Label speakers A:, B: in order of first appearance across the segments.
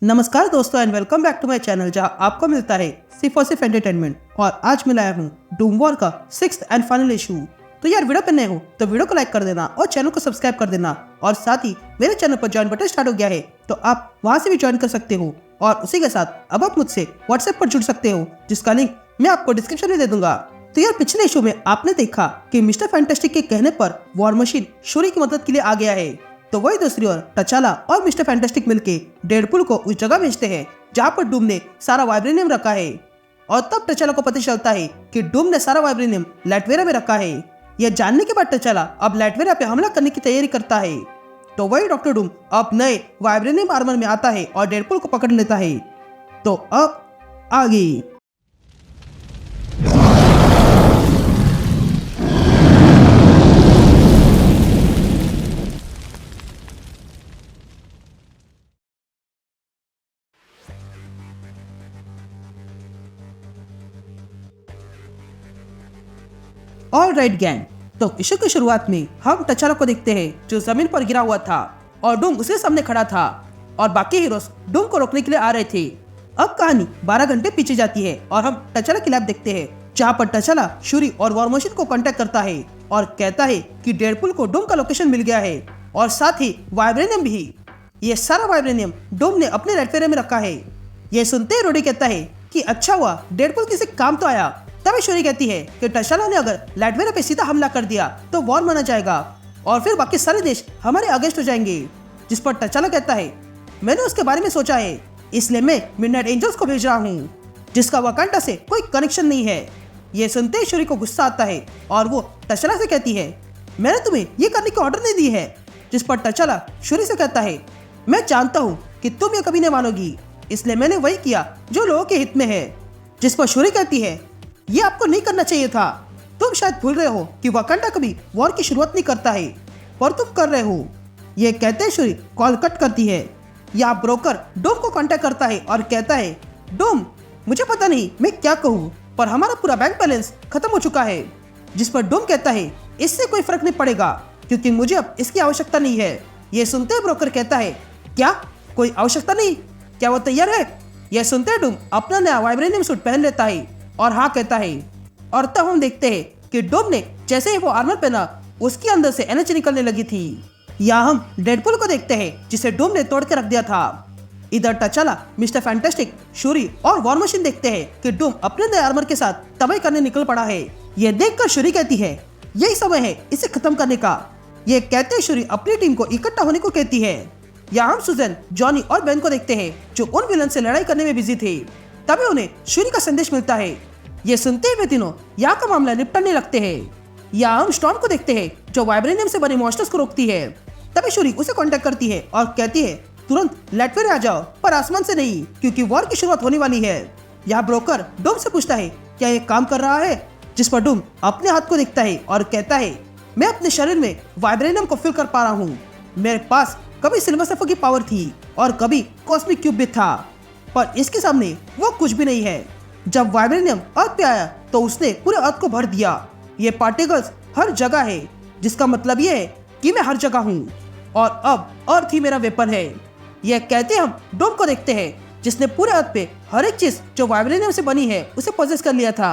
A: नमस्कार दोस्तों and welcome back to my channel जहां आपको मिलता है सिर्फ और सिर्फ एंटरटेनमेंट। और आज मैं लाया हूं डूम वॉर का 6th एंड फाइनल इशू। तो यार वीडियो पे नए हो तो वीडियो को लाइक कर देना और चैनल को सब्सक्राइब कर देना। और साथ ही मेरे चैनल पर ज्वाइन बटन स्टार्ट हो गया है तो आप वहां से भी ज्वाइन कर सकते हो। और उसी के साथ अब आप मुझसे व्हाट्सएप पर जुड़ सकते हो जिसका लिंक मैं आपको डिस्क्रिप्शन में दे दूंगा। तो यार पिछले इशू में आपने देखा कि मिस्टर फैंटास्टिक के कहने पर वॉर मशीन शूरी की मदद के लिए आ गया है। तो वही दूसरी ओर टचाला और मिस्टर फैंटास्टिक मिलके डेडपुल को उस जगह भेजते हैं जहां पर डूम ने सारा वाइब्रेनियम रखा है। और तब टचाला को पता चलता है कि डूम ने सारा वाइब्रेनियम लैटवेरा में रखा है। यह जानने के बाद टचाला अब लैटवेरा पे हमला करने की तैयारी करता है। तो वही डॉक्टर डूम अब नए वाइब्रेनियम आर्मर में आता है और डेडपुल को पकड़ लेता है। तो अब आगे ऑल राइट गैंग। तो इशू की शुरुआत में हम टचाला को देखते हैं जो जमीन पर गिरा हुआ था और डूम उसके सामने खड़ा था और बाकी हीरोज डूम को रोकने के लिए आ रहे थे। अब कहानी 12 घंटे पीछे जाती है और हम टचाला की लैब देखते हैं जहाँ पर टचाला शूरी और वॉर मशीन को कांटेक्ट करता है और कहता है कि डेडपुल को डूम का लोकेशन मिल गया है और साथ ही वाइब्रेनियम भी। ये सारा वाइब्रेनियम डूम ने अपने लैटवेरा में रखा है। ये सुनते ही रोडी कहता है कि अच्छा हुआ डेडपुल किसी काम तो आया। तभी शूरी कहती है कि टचाला ने अगर लैटवेरा पे सीधा हमला कर दिया तो वॉर माना जाएगा और फिर बाकी सारे देश हमारे अगेंस्ट हो जाएंगे। जिस पर टचाला कहता है मैंने उसके बारे में सोचा है इसलिए मैं मिडनाइट एंजल्स को भेज रहा हूँ जिसका वकांडा से कोई कनेक्शन नहीं है। ये सुनते ही शूरी को गुस्सा आता है और वो टचाला से कहती है मैंने तुम्हें ये करने की ऑर्डर नहीं दी है। जिस पर टचाला शूरी से कहता है मैं जानता हूँ कि तुम ये कभी नहीं मानोगी इसलिए मैंने वही किया जो लोगों के हित में है। जिस पर शूरी कहती है ये आपको नहीं करना चाहिए था। तुम शायद भूल रहे हो कि वकांडा कभी वॉर की शुरुआत नहीं करता है पर तुम कर रहे हो। ये कहते शूरी कॉल कट करती है। यहाँ ब्रोकर डोम को कांटेक्ट करता है और कहता है डोम मुझे पता नहीं मैं क्या कहूँ पर हमारा पूरा बैंक बैलेंस खत्म हो चुका है। जिस पर डोम कहता है इससे कोई फर्क नहीं पड़ेगा क्योंकि मुझे अब इसकी आवश्यकता नहीं है। ये सुनते ब्रोकर कहता है क्या कोई आवश्यकता नहीं, क्या वो तैयार है? यह सुनते डूम अपना नया वाइब्रेनियम सूट पहन लेता है और हाँ कहता है। और तब हम देखते हैं कि डूम ने जैसे ही वो आर्मर पहना उसके अंदर से एनर्जी निकलने लगी थी। यहाँ हम डेडपुल को देखते हैं जिसे डूम ने तोड़ के रख दिया था। इधर टचाला मिस्टर फैंटास्टिक शूरी और वॉर मशीन देखते हैं कि डूम अपने नए आर्मर के साथ तबाही करने निकल पड़ा है। यह देखकर शूरी कहती है यही समय है इसे खत्म करने का। यह कहते शूरी अपनी टीम को इकट्ठा होने को कहती है। यहाँ हम सुजन, जॉनी और बेन को देखते हैं जो उन विलन से लड़ाई करने में बिजी थे। तभी उन्हें शूरी का संदेश मिलता है। ये सुनते ही वे तीनों यहाँ का मामला निपटाने लगते हैं। यहाँ हम स्टॉर्म को देखते हैं जो वाइब्रेनियम से बने मॉन्स्टर्स को रोकती है। तभी शूरी उसे कांटेक्ट करती है और कहती है तुरंत लैटवेरा आ जाओ पर आसमान से नहीं क्योंकि वॉर की शुरुआत होने वाली है। यहाँ ब्रोकर डूम से पूछता है क्या ये काम कर रहा है। जिस पर डूम अपने हाथ को देखता है और कहता है मैं अपने शरीर में वाइब्रेनियम को फील कर पा रहा हूँ। मेरे पास कभी सिल्वर सफर की पावर थी और कभी कॉस्मिक क्यूब भी था पर इसके सामने वो कुछ भी नहीं है। जब वाइब्रेनियम अर्थ पे आया तो उसने पूरे अर्थ को भर दिया। ये पार्टिकल्स हर जगह है जिसका मतलब ये है कि मैं हर जगह हूँ और अब अर्थ ही मेरा वेपन है। यह कहते हम डोम को देखते हैं जिसने पूरे अर्थ पे हर एक चीज जो वाइब्रेनियम से बनी है उसे पोजेस कर लिया था।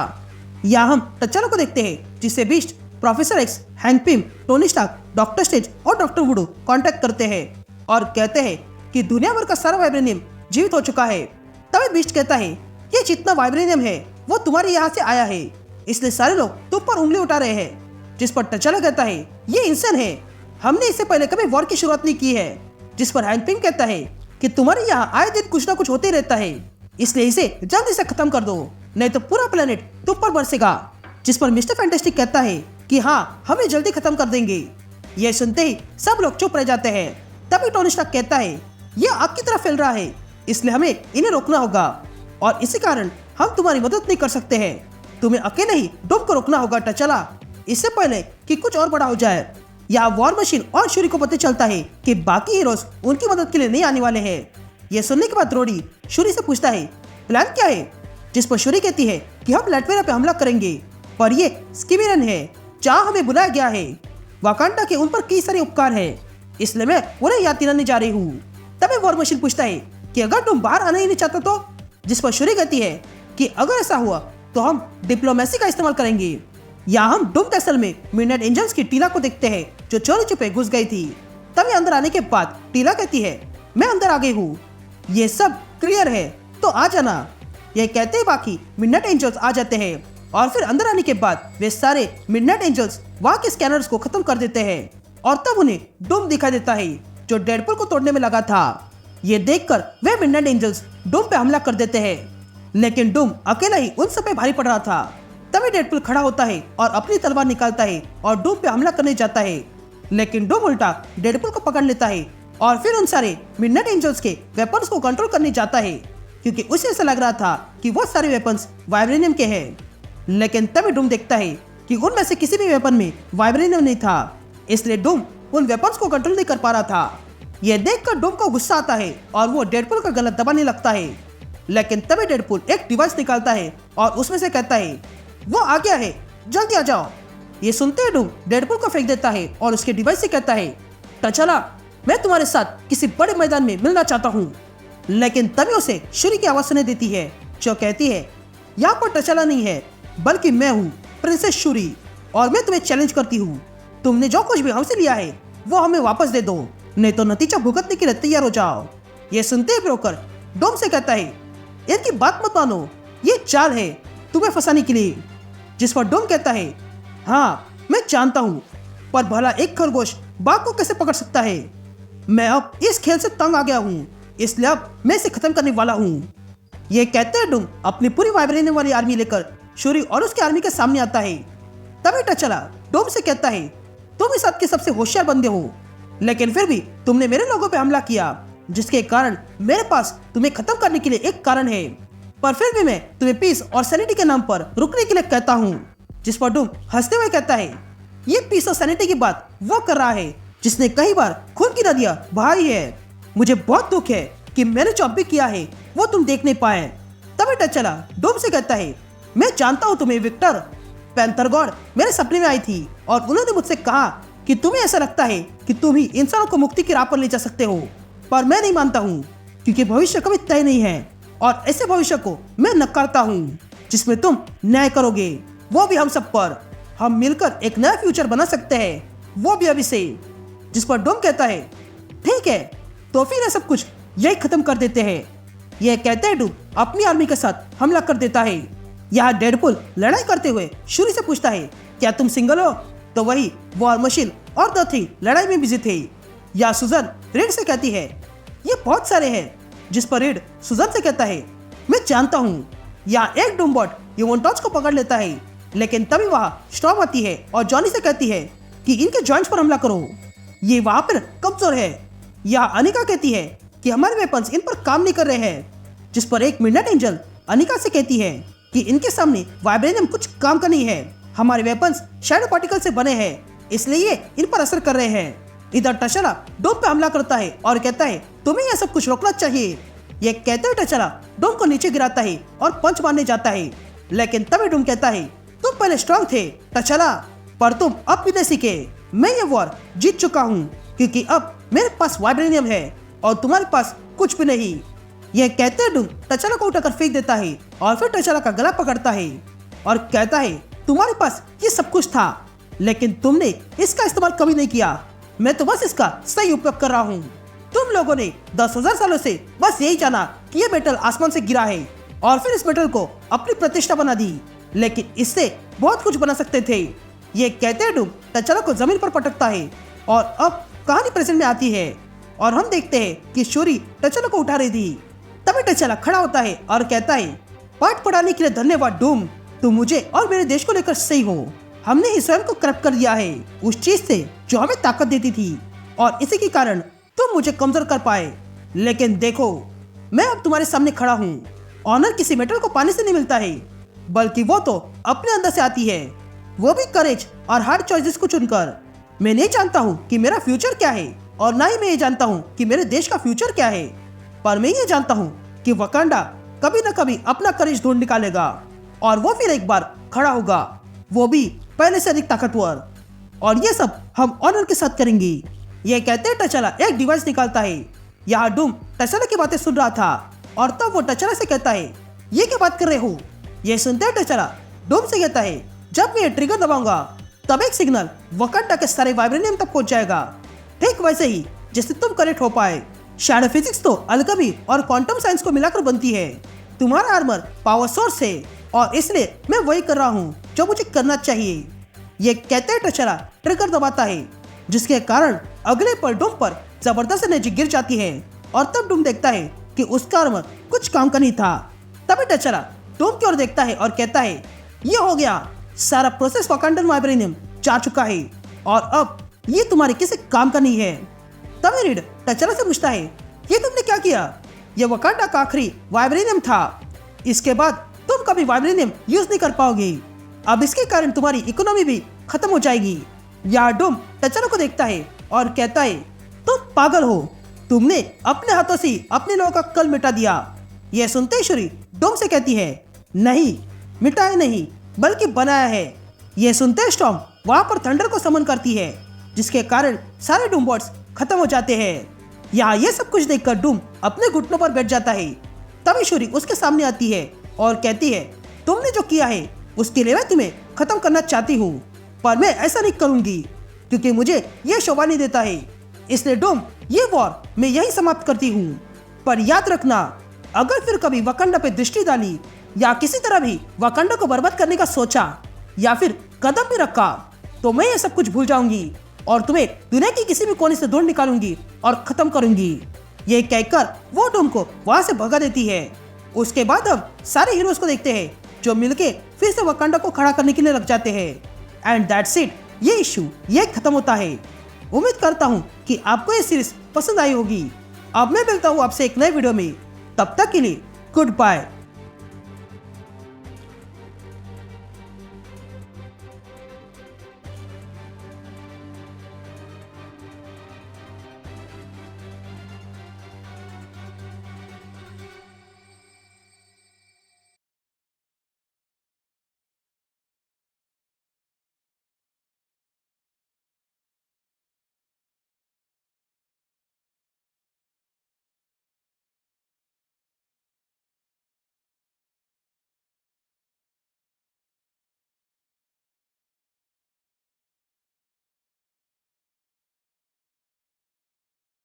A: यहाँ हम टचाला को देखते हैं जिसे Beast, Professor X, Hank Pym, Tony Stark, Doctor Strange और डॉक्टर वुडू कांटेक्ट करते हैं और कहते हैं कि दुनिया भर का सारा वाइब्रेनियम जीवित हो चुका है। तभी बीस्ट कहता है ये जितना वाइब्रेनियम है वो तुम्हारे यहाँ से आया है इसलिए सारे लोग तुम पर उंगली उठा रहे हैं। जिस पर टचाला कहता है ये इंसान है, हमने इससे पहले कभी वॉर की शुरुआत नहीं की है। जिस पर हैंक पिम कहता है कि तुम्हारे यहाँ आए दिन कुछ ना कुछ होते रहता है इसलिए इसे जल्दी से खत्म कर दो नहीं तो पूरा प्लेनेट तुम पर बरसेगा। जिस पर मिस्टर फैंटास्टिक कहता है कि हाँ हम जल्दी खत्म कर देंगे। यह सुनते ही सब लोग चुप रह जाते हैं। तभी टोनी स्टार्क कहता है ये आग की तरह फैल रहा है इसलिए हमें इन्हें रोकना होगा और इसी कारण हम तुम्हारी मदद नहीं कर सकते हैं। तुम्हें अकेले ही डूम को रोकना होगा टचाला इससे पहले कि कुछ और बड़ा हो जाए। यहाँ वॉर मशीन और शूरी को पता चलता है कि बाकी हीरोज उनकी मदद के लिए नहीं आने वाले हैं। यह सुनने के बाद रोडी शूरी से पूछता है प्लान क्या है। जिस पर शूरी कहती है कि हम लैटवेरा पे हमला करेंगे पर ये स्कीमिरन है जहाँ हमें बुलाया गया है। वाकांडा के उन पर कई सारे उपकार है इसलिए मैं उन्हें याद दिलाने जा रही हूँ। तभी वॉर मशीन पूछता है कि अगर तुम बाहर आना ही नहीं चाहते तो, जिस पर शूरी कहती है कि अगर ऐसा हुआ तो हम डिप्लोमेसी का इस्तेमाल करेंगे। यहाँ हम डूम कैसल में मिडनाइट एंजल्स की टीला को देखते हैं जो चोरी छुपे घुस गई थी। तभी अंदर आने के बाद टीला कहती है मैं अंदर आ गई हूँ, ये सब क्लियर है तो आ जाना। ये कहते ही बाकी मिडनाइट एंजल्स आ जाते हैं और फिर अंदर आने के बाद वे सारे मिडनाइट एंजल्स वहाँ के स्कैनर्स को खत्म कर देते हैं और तब उन्हें डूम दिखाई देता है जो डेडपूल को तोड़ने में लगा था। ये देखकर वे मिडनाइट एंजल्स डूम पे हमला कर देते हैं, लेकिन डूम अकेला ही उन सब पे भारी पड़ रहा था। तभी डेडपूल खड़ा होता है और अपनी तलवार निकालता है और डूम पे हमला करने जाता है, लेकिन डूम उल्टा डेडपूल को पकड़ लेता है और फिर उन सारे मिडनाइट एंजल्स के वेपन्स को कंट्रोल करने जाता है क्योंकि उसे ऐसा लग रहा था कि वो सारे वेपन्स वाइब्रेनियम के हैं। लेकिन तभी डूम देखता है कि उनमें से किसी भी वेपन में वाइब्रेनियम नहीं था, इसलिए डूम उन वेपन्स को कंट्रोल नहीं कर पा रहा था। यह देखकर डूम को गुस्सा आता है और वो डेडपूल का गला दबाने लगता है, लेकिन तभी डेडपूल एक डिवाइस निकालता है और उसमें से कहता है वो आ गया है, जल्दी आ जाओ। ये सुनते ही डूम डेडपूल को फेंक देता है और उसके डिवाइस से कहता है टचला, मैं तुम्हारे साथ किसी बड़े मैदान में मिलना चाहता हूँ। लेकिन तभी उसे शूरी की आवाज सुनाई देती है जो कहती है यहाँ पर टचला नहीं है बल्कि मैं हूँ प्रिंसेस शूरी और मैं तुम्हें चैलेंज करती हूँ, तुमने जो कुछ भी हमसे लिया है वो हमें वापस दे दो, नहीं तो नतीजा भुगतने के लिए तैयार हो जाओ। ये सुनते ही ब्रोकर डूम से कहता है इनकी बात मत मानो, ये चाल है तुम्हें फंसाने के लिए। जिस पर डूम कहता है हाँ मैं जानता हूँ, पर भला एक खरगोश बाघ को कैसे पकड़ सकता है। मैं अब इस खेल से तंग आ गया हूँ, इसलिए अब मैं इसे खत्म करने वाला हूँ। ये कहते हैं डूम अपनी पूरी वाइब्रेनियम वाली आर्मी लेकर शूरी और उसकी आर्मी के सामने आता है। तभी टचला डूम से कहता है तुम इस के सबसे होशियार बंदे हो, लेकिन फिर भी तुमने मेरे लोगों पे हमला किया, जिसके कारण मेरे पास तुम्हें खत्म करने के लिए एक कारण है, पर फिर भी मैं तुम्हें पीस और सैनिटी के नाम पर रुकने के लिए कहता हूँ। जिस पर डूम हंसते हुए कहता है ये पीस और सैनिटी की बात वो कर रहा है जिसने कई बार खून की नदियां बहाई है। मुझे बहुत दुख है कि मैंने जो भी किया है वो तुम देख नहीं पाए। तभी टचला डूम से कहता है मैं जानता हूँ तुम्हें विक्टर, पैंथर गॉड मेरे सपने में आई थी और उन्होंने मुझसे कहा कि तुम्हें ऐसा लगता है कि तुम ही इंसानों को मुक्ति की राह पर ले जा सकते हो, पर मैं नहीं मानता हूँ क्योंकि भविष्य कभी तय नहीं है और ऐसे भविष्य को मैं नकारता हूँ जिसमें तुम न्याय करोगे, वो भी हम सब पर। हम मिलकर एक नया फ्यूचर बना सकते हैं, वो भी अभी से। जिस पर डूम कहता है ठीक है तो फिर ये सब कुछ यही खत्म कर देते हैं। यह कहते हैं डूम अपनी आर्मी के साथ हमला कर देता है। यहाँ डेडपूल लड़ाई करते हुए शूरी से पूछता है क्या तुम सिंगल हो, तो वही वॉर मशीन और द थिंग लड़ाई में बिजी थे। या सुजन रीड से कहती है ये बहुत सारे हैं, जिस पर रीड सुजन से कहता है मैं जानता हूँ। या एक डूमबॉट यूमोनटॉन्स को पकड़ लेता है, लेकिन तभी वहाँ स्टॉर्म आती है और जॉनी से कहती है कि इनके जॉइंट्स पर हमला करो, ये वहाँ पर कमजोर है। या अनिका कहती है कि हमारे वेपन्स इन पर काम नहीं कर रहे हैं, जिस पर एक मिडनाइट एंजल अनिका से कहती है कि इनके सामने वाइब्रेनियम कुछ काम का नहीं है, हमारे वेपन्स शैडो पार्टिकल से बने हैं, इसलिए ये इन पर असर कर रहे हैं। इधर टचला डूम पे हमला करता है और कहता है तुम्हें यह सब कुछ रोकना चाहिए। ये कहते हुए टचला डूम को नीचे गिराता है और पंच मारने जाता है, लेकिन तभी डूम कहता है तुम पहले स्ट्रांग थे टचला, पर तुम अब भी नहीं सीखे। मैं ये वॉर जीत चुका हूँ क्योंकि अब मेरे पास वाइब्रेनियम है और तुम्हारे पास कुछ भी नहीं। यह कहते डूम टचला को उठाकर फेंक देता है और फिर टचला का गला पकड़ता है और कहता है तुम्हारे पास ये सब कुछ था, लेकिन तुमने इसका इस्तेमाल कभी नहीं किया। मैं तो बस इसका सही उपयोग कर रहा हूँ। तुम लोगों ने 10,000 सालों से बस यही जाना कि ये मेटल आसमान से गिरा है और फिर इस मेटल को अपनी प्रतिष्ठा बना दी, लेकिन इससे बहुत कुछ बना सकते थे। ये कहते डूम टचला को जमीन पर पटकता है और अब कहानी प्रेजेंट में आती है और हम देखते हैं कि शूरी टचला को उठा रही थी। तभी टचला खड़ा होता है और कहता है पाठ पढ़ाने के लिए धन्यवाद डूम, तुम मुझे और मेरे देश को लेकर सही हो। हमने ही स्वयं को करप्ट कर दिया है उस चीज से जो हमें ताकत देती थी और इसी के कारण तुम मुझे कमजोर कर पाए। लेकिन देखो मैं अब तुम्हारे सामने खड़ा हूँ। ऑनर किसी मेटल को पाने से नहीं मिलता है, बल्कि वो तो अपने अंदर से आती है, वो भी करेज और हार्ड चॉइसेस को चुनकर। मैं नहीं जानता हूँ कि मेरा फ्यूचर क्या है और ना ही मैं ये जानता हूँ कि मेरे देश का फ्यूचर क्या है, पर मैं ये जानता हूँ कि वकांडा कभी न कभी अपना करेज ढूंढ निकालेगा और वो फिर एक बार खड़ा होगा, वो भी पहले से अधिक ताकतवर। और ये सब हम ऑनर के साथ करेंगे। ये कहते टचला एक डिवाइस निकालता है यहाँ डूम टचरा की बातें सुन रहा था और तब वो टचरा से कहता है, ये क्या बात कर रहे हो? ये सुनते ही टचरा डूम से कहता है, जब मैं ये ट्रिगर दबाऊंगा तब एक सिग्नल वकांडा के सारे वाइब्रेनियम तक पहुंच जाएगा, ठीक वैसे ही जिससे तुम कनेक्ट हो पाए। शैडो फिजिक्स तो अलकमी और क्वांटम साइंस को मिलाकर बनती है। तुम्हारा आर्मर पावर सोर्स है और इसलिए मैं वही कर रहा हूँ जो मुझे करना चाहिए। ये कहते टचरा ट्रिगर दबाता है, जिसके कारण अगले पल डूम पर जबरदस्त एनर्जी गिर जाती है और तब डूम देखता है कि उसका आर्मर कुछ काम का नहीं था। तभी टचरा डूम की ओर देखता है और कहता है, ये हो गया, सारा प्रोसेस वकांडन वाइब्रेनियम जा चुका है और अब ये तुम्हारे किसी काम का नहीं है। तभी रीड टचरा से पूछता है, ये तुमने क्या किया? ये वकांडा का आखिरी वाइब्रेनियम था, इसके बाद तुम कभी वाइब्रेनियम यूज नहीं कर पाओगे। अब इसके कारण तुम्हारी इकोनॉमी भी खत्म हो जाएगी। यहाँ डूम टचरा को देखता है और कहता है, तुम पागल हो, तुमने अपने हाथों से अपने लोगों का कल मिटा दिया। यह सुनते ही शूरी डूम से कहती है, नहीं, मिटाया नहीं बल्कि बनाया है। यह सुनते ही स्टॉर्म वहां पर थंडर को समन करती है, जिसके कारण सारे डूम बॉट्स खत्म हो जाते हैं। यहाँ ये सब कुछ देखकर डूम अपने घुटनों पर बैठ जाता है। तभी शूरी उसके सामने आती है और कहती है, तुमने जो किया है उसके लिए मैं तुम्हें खत्म करना चाहती हूँ, पर मैं ऐसा नहीं करूंगी क्योंकि मुझे यह शोभा नहीं देता है। इसलिए डूम, ये वॉर मैं यही समाप्त करती हूँ। पर याद रखना, अगर फिर कभी वकांडा पे दृष्टि डाली या किसी तरह भी वकांडा को बर्बाद करने का सोचा या फिर कदम भी रखा तो मैं ये सब कुछ भूल जाऊंगी और तुम्हें दुनिया की किसी भी कोने से ढूंढ निकालूंगी और खत्म करूंगी। ये कहकर वो डूम को वहां से भगा देती है। उसके बाद हम सारे हीरोज को देखते हैं जो मिलके फिर से वकांडा को खड़ा करने के लिए लग जाते हैं। एंड दैट्स इट, ये इशू ये खत्म होता है। उम्मीद करता हूँ कि आपको ये सीरीज पसंद आई होगी। अब मैं मिलता हूँ आपसे एक नए वीडियो में, तब तक के लिए गुड बाय।